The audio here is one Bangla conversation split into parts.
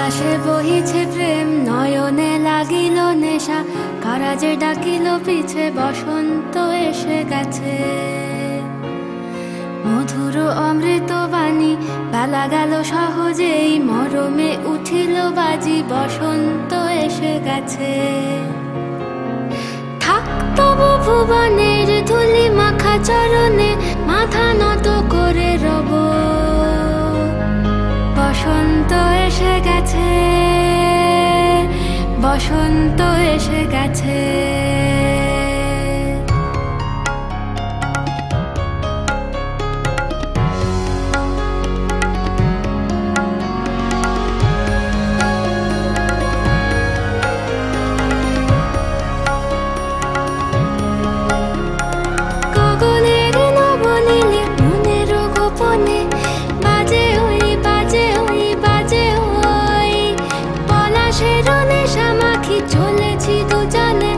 বাতাসে বহিছে প্রেম, নয়নে লাগিল নেশা, কারা যে ডাকিল পিছে, বসন্ত এসে গেছে। মধুর অমৃত বাণী, বেলা গেল সহজেই, মরমে উঠিল বাজি, বসন্ত এসে গেছে। থাক তবু ভুবনের ধুলি মাখা চরণে, মাথা নত করে রব, বসন্ত এসে গেছে, বসন্ত এসে গেছে। চলেছি দুজনে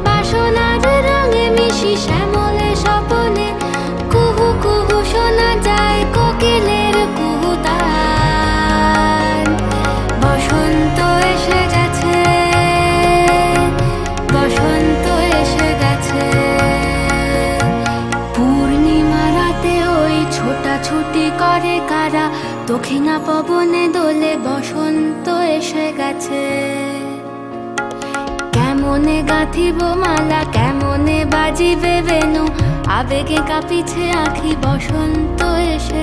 বাসনার রঙে মিশি, শ্যামলে স্বপনে কুহু কুহু শোনা যায় কোকিলের কুহুতান। বসন্ত এসে গেছে, বসন্ত এসে গেছে। পূর্ণিমা রাতে ওই ছোটাছুটি করে কারা, দক্ষিণা পবনে দোলে, বসন্ত এসে গেছে। কেমনে গাঁথিব মালা, কেমনে বাজিবে বেনু, আবেগে কাঁপিছে আখি, বসন্ত এসে